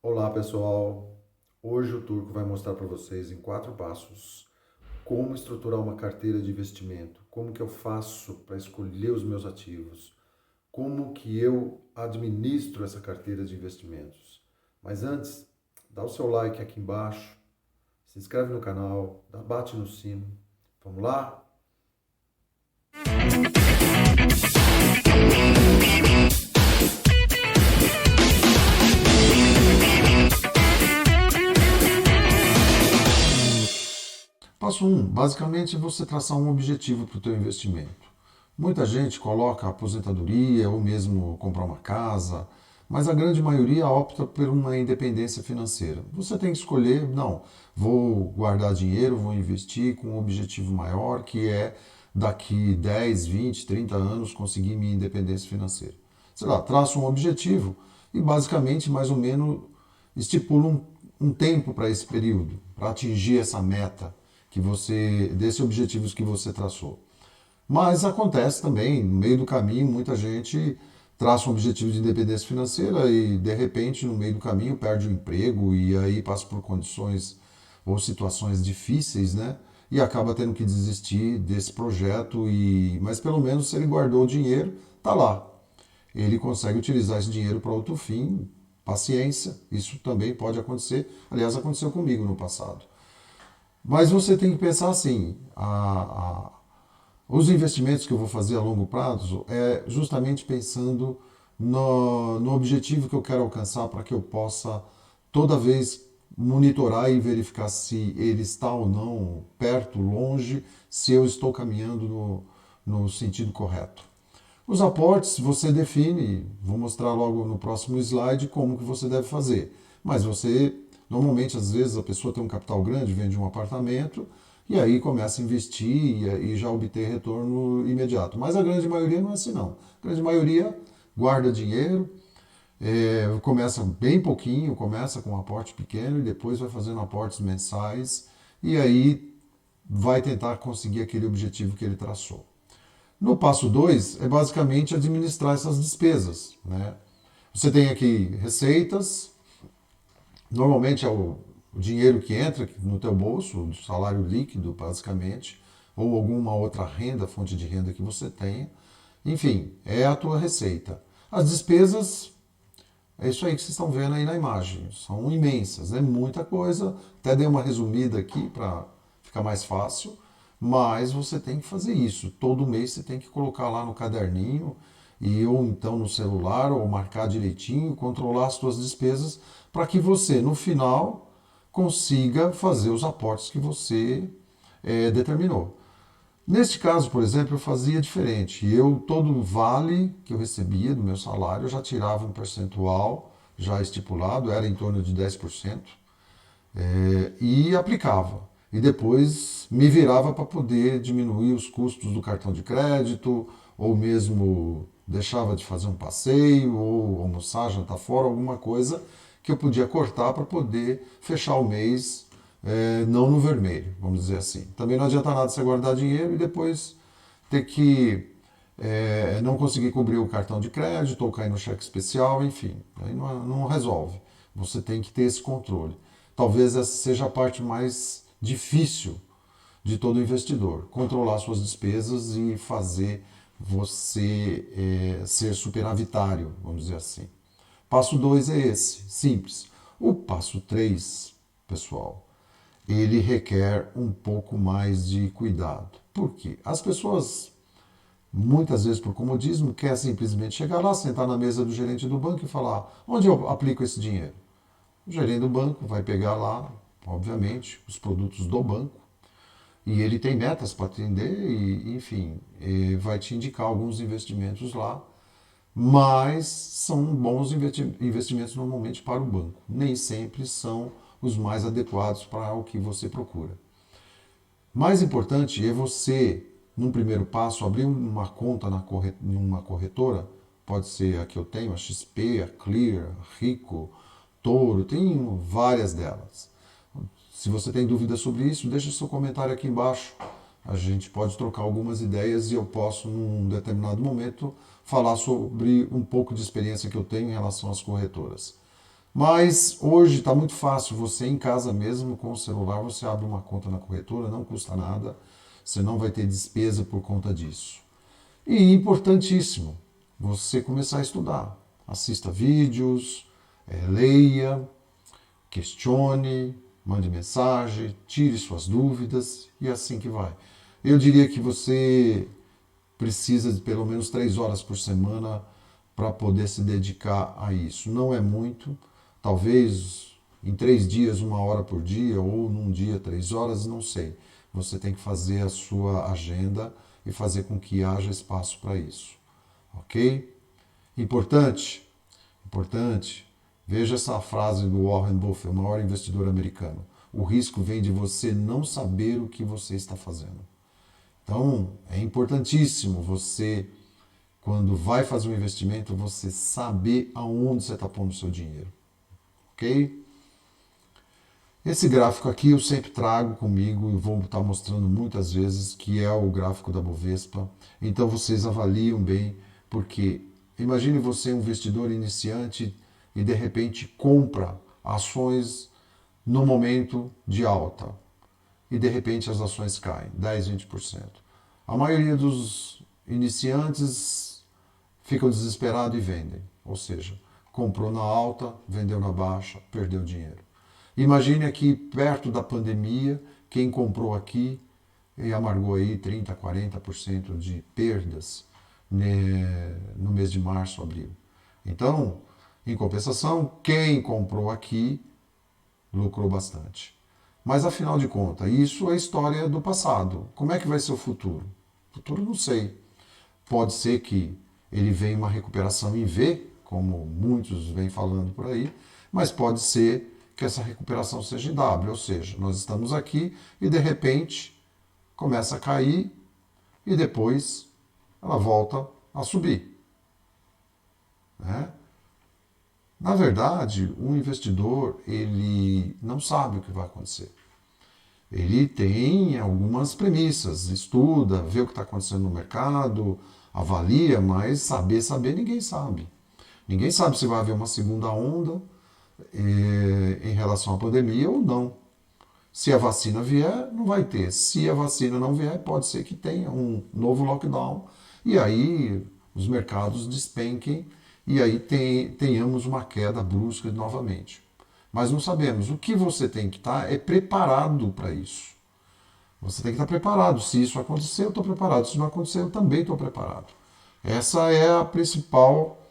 Olá pessoal, hoje o Turco vai mostrar para vocês em 4 passos como estruturar uma carteira de investimento, como que eu faço para escolher os meus ativos, como que eu administro essa carteira de investimentos. Mas antes, dá o seu like aqui embaixo, se inscreve no canal, bate no sino. Vamos lá? Passo 1, basicamente é você traçar um objetivo para o teu investimento. Muita gente coloca aposentadoria ou mesmo comprar uma casa, mas a grande maioria opta por uma independência financeira. Você tem que escolher, não, vou guardar dinheiro, vou investir com um objetivo maior, que é daqui 10, 20, 30 anos conseguir minha independência financeira. Sei lá, traça um objetivo e basicamente mais ou menos estipula um tempo para esse período, para atingir essa meta desses objetivos que você traçou. Mas acontece também, no meio do caminho, muita gente traça um objetivo de independência financeira e, de repente, no meio do caminho, perde o emprego e aí passa por condições ou situações difíceis, né? E acaba tendo que desistir desse projeto. Mas pelo menos, se ele guardou o dinheiro, tá lá. Ele consegue utilizar esse dinheiro para outro fim. Paciência, isso também pode acontecer. Aliás, aconteceu comigo no passado. Mas você tem que pensar assim: os investimentos que eu vou fazer a longo prazo é justamente pensando no objetivo que eu quero alcançar para que eu possa toda vez monitorar e verificar se ele está ou não perto, longe, se eu estou caminhando no sentido correto. Os aportes você define, vou mostrar logo no próximo slide como que você deve fazer. Mas você, normalmente, às vezes, a pessoa tem um capital grande, vende um apartamento, e aí começa a investir e já obter retorno imediato. Mas a grande maioria não é assim, não. A grande maioria guarda dinheiro, começa bem pouquinho, começa com um aporte pequeno e depois vai fazendo aportes mensais e aí vai tentar conseguir aquele objetivo que ele traçou. No passo 2 é basicamente administrar essas despesas. Né? Você tem aqui receitas, normalmente é o dinheiro que entra no teu bolso, o salário líquido, basicamente, ou alguma outra renda, fonte de renda que você tenha. Enfim, é a tua receita. As despesas, é isso aí que vocês estão vendo aí na imagem. São imensas, é muita coisa. Até dei uma resumida aqui para ficar mais fácil. Mas você tem que fazer isso. Todo mês você tem que colocar lá no caderninho e ou então no celular ou marcar direitinho, controlar as suas despesas para que você no final consiga fazer os aportes que você determinou. Neste caso, por exemplo, eu fazia diferente. Todo vale que eu recebia do meu salário, eu já tirava um percentual já estipulado, era em torno de 10%, e aplicava. E depois me virava para poder diminuir os custos do cartão de crédito, ou mesmo deixava de fazer um passeio, ou almoçar, jantar fora, alguma coisa que eu podia cortar para poder fechar o mês não no vermelho, vamos dizer assim. Também não adianta nada você guardar dinheiro e depois ter que não conseguir cobrir o cartão de crédito ou cair no cheque especial, enfim, aí não resolve. Você tem que ter esse controle. Talvez essa seja a parte mais difícil de todo investidor, controlar suas despesas e fazer você ser superavitário, vamos dizer assim. Passo 2 é esse, simples. O passo 3, pessoal, ele requer um pouco mais de cuidado. Por quê? As pessoas, muitas vezes por comodismo, querem simplesmente chegar lá, sentar na mesa do gerente do banco e falar: onde eu aplico esse dinheiro? O gerente do banco vai pegar lá, obviamente, os produtos do banco e ele tem metas para atender e, enfim, vai te indicar alguns investimentos lá, mas são bons investimentos normalmente para o banco. Nem sempre são os mais adequados para o que você procura. Mais importante é você, num primeiro passo, abrir uma conta numa corretora, pode ser a que eu tenho, a XP, a Clear, a Rico, Toro, tem várias delas. Se você tem dúvidas sobre isso, deixa seu comentário aqui embaixo. A gente pode trocar algumas ideias e eu posso, num determinado momento, falar sobre um pouco de experiência que eu tenho em relação às corretoras. Mas hoje está muito fácil, você em casa mesmo, com o celular, você abre uma conta na corretora, não custa nada, você não vai ter despesa por conta disso. E importantíssimo, você começar a estudar. Assista vídeos, leia, questione, mande mensagem, tire suas dúvidas e assim que vai. Eu diria que você precisa de pelo menos 3 horas por semana para poder se dedicar a isso. Não é muito, talvez em 3 dias, 1 hora por dia, ou num dia 3 horas, não sei. Você tem que fazer a sua agenda e fazer com que haja espaço para isso. Ok? Importante, importante. Veja essa frase do Warren Buffett, o maior investidor americano. O risco vem de você não saber o que você está fazendo. Então, é importantíssimo você, quando vai fazer um investimento, você saber aonde você está pondo o seu dinheiro. Ok? Esse gráfico aqui eu sempre trago comigo e vou estar mostrando muitas vezes, que é o gráfico da Bovespa. Então vocês avaliam bem, porque imagine você um investidor iniciante e de repente compra ações no momento de alta e de repente as ações caem 10, 20%. A maioria dos iniciantes ficam desesperados e vendem, ou seja, comprou na alta, vendeu na baixa, perdeu dinheiro. Imagine aqui perto da pandemia, quem comprou aqui e amargou aí 30, 40% de perdas no mês de março, abril. Então, em compensação, quem comprou aqui lucrou bastante. Mas afinal de contas, isso é história do passado. Como é que vai ser o futuro? O futuro não sei. Pode ser que ele venha uma recuperação em V, como muitos vêm falando por aí, mas pode ser que essa recuperação seja em W, ou seja, nós estamos aqui e de repente começa a cair e depois ela volta a subir. Né? Na verdade, um investidor ele não sabe o que vai acontecer. Ele tem algumas premissas, estuda, vê o que está acontecendo no mercado, avalia, mas saber ninguém sabe. Ninguém sabe se vai haver uma segunda onda em relação à pandemia ou não. Se a vacina vier, não vai ter. Se a vacina não vier, pode ser que tenha um novo lockdown e aí os mercados despenquem e aí tenhamos uma queda brusca novamente. Mas não sabemos. O que você tem que estar é preparado para isso. Você tem que estar preparado. Se isso acontecer, eu estou preparado. Se não acontecer, eu também estou preparado. Essa é a principal,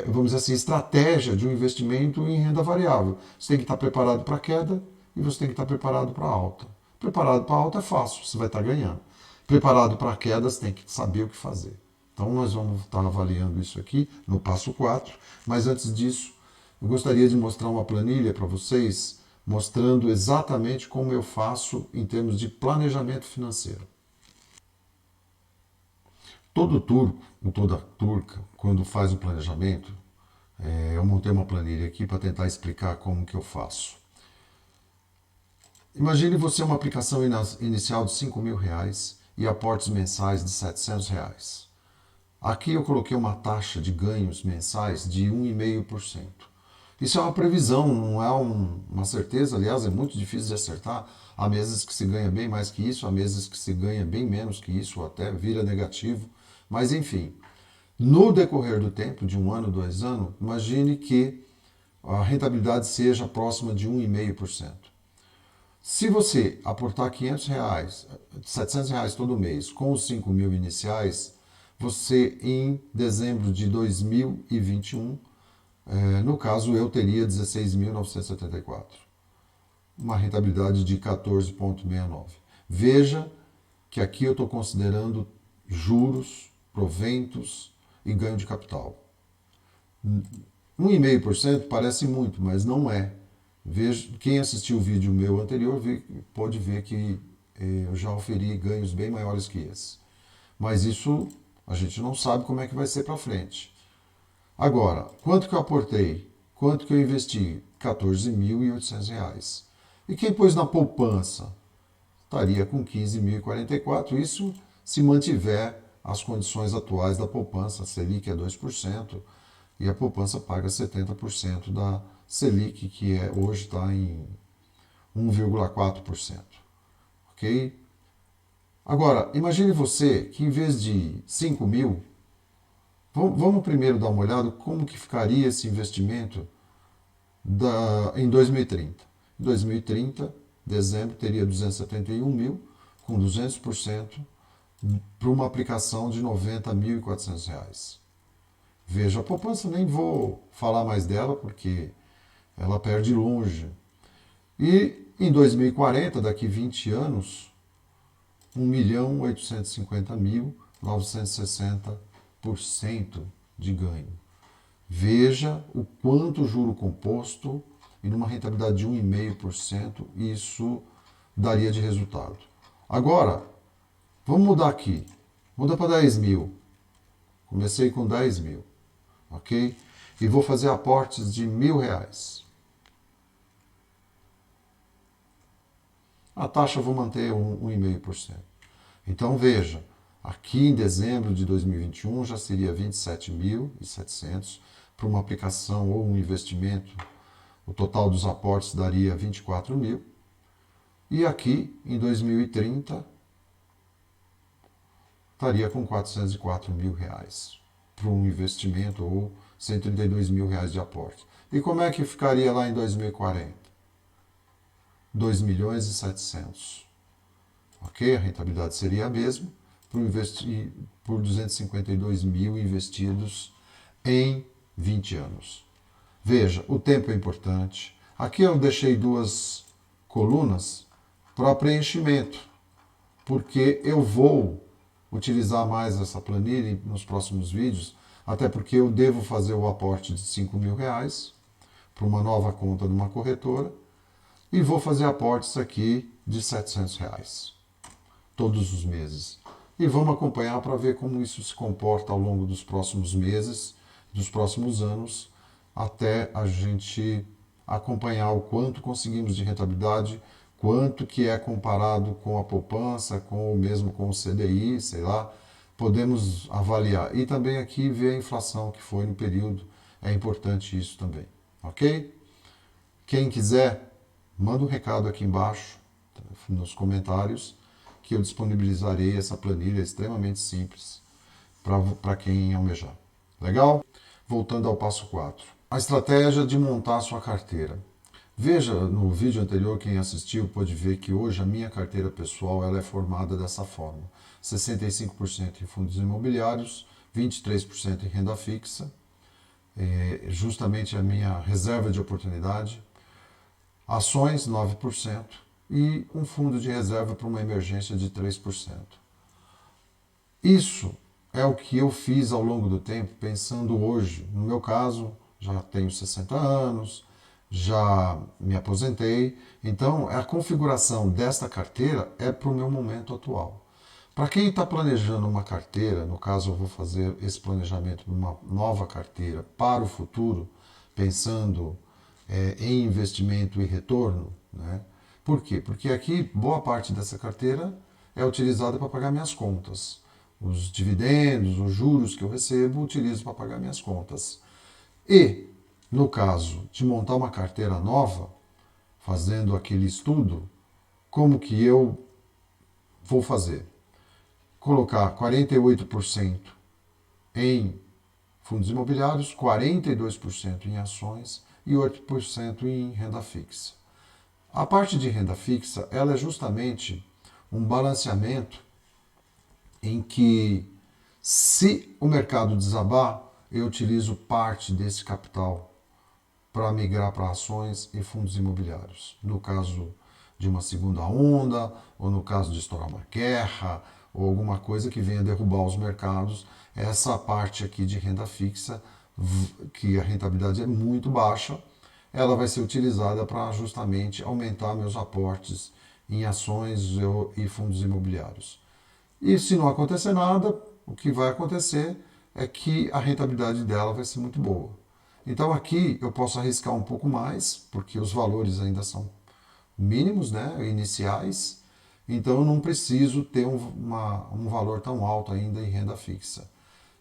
vamos dizer assim, estratégia de um investimento em renda variável. Você tem que estar preparado para a queda e você tem que estar preparado para a alta. Preparado para a alta é fácil, você vai estar ganhando. Preparado para a queda, você tem que saber o que fazer. Então nós vamos estar avaliando isso aqui no passo 4, mas antes disso, eu gostaria de mostrar uma planilha para vocês, mostrando exatamente como eu faço em termos de planejamento financeiro. Todo turco, ou toda turca, quando faz um planejamento, eu montei uma planilha aqui para tentar explicar como que eu faço. Imagine você uma aplicação inicial de R$ 5.000 e aportes mensais de R$ 700. Aqui eu coloquei uma taxa de ganhos mensais de 1,5%. Isso é uma previsão, não é uma certeza. Aliás, é muito difícil de acertar. Há meses que se ganha bem mais que isso, há meses que se ganha bem menos que isso, ou até vira negativo. Mas enfim, no decorrer do tempo, de 1 ano, 2 anos, imagine que a rentabilidade seja próxima de 1,5%. Se você aportar R$ 500, R$ 700 todo mês com os 5.000 iniciais, você em dezembro de 2021, no caso eu teria 16.974, uma rentabilidade de 14,69. Veja que aqui eu estou considerando juros, proventos e ganho de capital. 1,5% parece muito, mas não é. Veja, quem assistiu o vídeo meu anterior pode ver que eu já oferi ganhos bem maiores que esse. Mas isso a gente não sabe como é que vai ser para frente. Agora, quanto que eu aportei? Quanto que eu investi? R$ 14.800. E quem pôs na poupança? Estaria com 15.044. Isso se mantiver as condições atuais da poupança. A Selic é 2% e a poupança paga 70% Selic, que hoje está em 1,4%. Ok? Agora, imagine você que em vez de 5 mil, vamos primeiro dar uma olhada como que ficaria esse investimento em 2030. Em 2030, dezembro, teria 271 mil, com 200%, para uma aplicação de R$ 90.400. Veja, a poupança nem vou falar mais dela, porque ela perde longe. E em 2040, daqui 20 anos, 1.850.960% de ganho. Veja o quanto o juro composto e numa rentabilidade de 1,5% isso daria de resultado. Agora, vamos mudar aqui. Muda para 10 mil. Comecei com 10 mil. Ok? E vou fazer aportes de R$ 1.000. A taxa eu vou manter 1,5%. Então veja, aqui em dezembro de 2021 já seria 27.700 para uma aplicação ou um investimento. O total dos aportes daria 24 mil. E aqui em 2030 estaria com 404 mil reais para um investimento ou 132 mil reais de aporte. E como é que ficaria lá em 2040? 2.700.000. Ok? A rentabilidade seria a mesma por 252 mil investidos em 20 anos. Veja, o tempo é importante. Aqui eu deixei duas colunas para preenchimento, porque eu vou utilizar mais essa planilha nos próximos vídeos, até porque eu devo fazer o aporte de 5 mil reais para uma nova conta de uma corretora e vou fazer aportes aqui de 700 reais todos os meses. E vamos acompanhar para ver como isso se comporta ao longo dos próximos meses, dos próximos anos, até a gente acompanhar o quanto conseguimos de rentabilidade, quanto que é comparado com a poupança, com o mesmo com o CDI, sei lá, podemos avaliar. E também aqui ver a inflação que foi no período, é importante isso também, ok? Quem quiser, manda um recado aqui embaixo, nos comentários, que eu disponibilizarei essa planilha extremamente simples para quem almejar. Legal? Voltando ao passo 4. A estratégia de montar a sua carteira. Veja no vídeo anterior, quem assistiu pode ver que hoje a minha carteira pessoal ela é formada dessa forma. 65% em fundos imobiliários, 23% em renda fixa, justamente a minha reserva de oportunidade, ações 9%, e um fundo de reserva para uma emergência de 3%. Isso é o que eu fiz ao longo do tempo, pensando hoje. No meu caso, já tenho 60 anos, já me aposentei, então a configuração desta carteira é para o meu momento atual. Para quem está planejando uma carteira, no caso eu vou fazer esse planejamento de uma nova carteira para o futuro, pensando em investimento e retorno, né? Por quê? Porque aqui boa parte dessa carteira é utilizada para pagar minhas contas. Os dividendos, os juros que eu recebo, utilizo para pagar minhas contas. E, no caso de montar uma carteira nova, fazendo aquele estudo, como que eu vou fazer? Colocar 48% em fundos imobiliários, 42% em ações e 8% em renda fixa. A parte de renda fixa, ela é justamente um balanceamento em que, se o mercado desabar, eu utilizo parte desse capital para migrar para ações e fundos imobiliários. No caso de uma segunda onda, ou no caso de estourar uma guerra, ou alguma coisa que venha derrubar os mercados, essa parte aqui de renda fixa, que a rentabilidade é muito baixa, ela vai ser utilizada para justamente aumentar meus aportes em ações e fundos imobiliários. E se não acontecer nada, o que vai acontecer é que a rentabilidade dela vai ser muito boa. Então aqui eu posso arriscar um pouco mais, porque os valores ainda são mínimos, né, iniciais, então eu não preciso ter um valor tão alto ainda em renda fixa.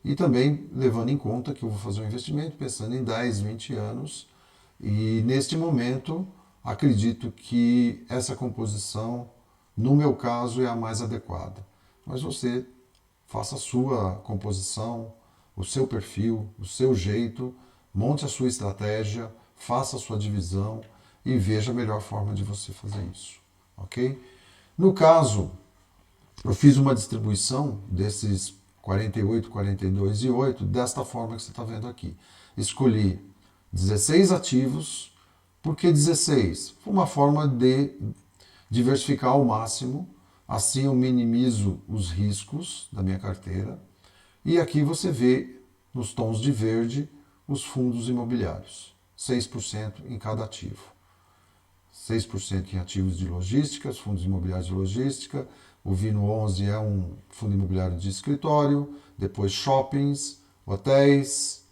E também levando em conta que eu vou fazer um investimento pensando em 10, 20 anos, E neste momento, acredito que essa composição, no meu caso, é a mais adequada. Mas você faça a sua composição, o seu perfil, o seu jeito, monte a sua estratégia, faça a sua divisão e veja a melhor forma de você fazer isso, ok? No caso, eu fiz uma distribuição desses 48, 42 e 8 desta forma que você está vendo aqui. Escolhi 16 ativos. Por que 16? Foi uma forma de diversificar ao máximo. Assim eu minimizo os riscos da minha carteira. E aqui você vê, nos tons de verde, os fundos imobiliários. 6% em cada ativo. 6% em ativos de logística, fundos imobiliários de logística. O Vino 11 é um fundo imobiliário de escritório. Depois shoppings, hotéis,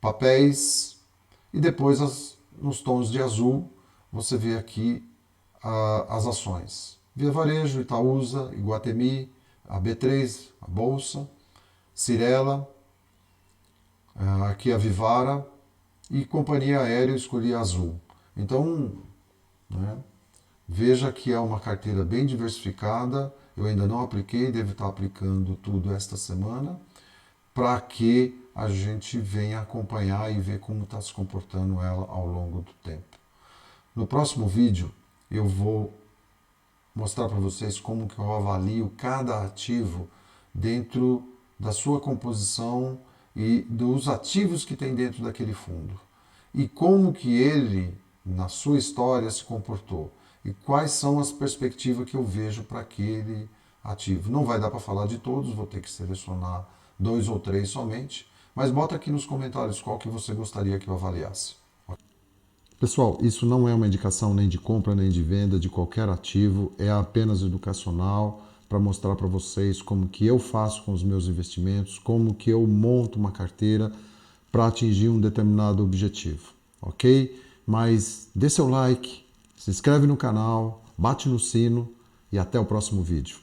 papéis. E depois, nos tons de azul, você vê aqui as ações. Via Varejo, Itaúsa, Iguatemi, a B3, a Bolsa, Cirela, aqui a Vivara e Companhia Aérea, eu escolhi azul. Então, né, veja que é uma carteira bem diversificada. Eu ainda não apliquei, devo estar aplicando tudo esta semana, para que a gente venha acompanhar e ver como está se comportando ela ao longo do tempo. No próximo vídeo, eu vou mostrar para vocês como que eu avalio cada ativo dentro da sua composição e dos ativos que tem dentro daquele fundo. E como que ele, na sua história, se comportou. E quais são as perspectivas que eu vejo para aquele ativo. Não vai dar para falar de todos, vou ter que selecionar 2 ou 3 somente, mas bota aqui nos comentários qual que você gostaria que eu avaliasse. Pessoal, isso não é uma indicação nem de compra nem de venda de qualquer ativo, é apenas educacional para mostrar para vocês como que eu faço com os meus investimentos, como que eu monto uma carteira para atingir um determinado objetivo, ok? Mas dê seu like, se inscreve no canal, bate no sino e até o próximo vídeo.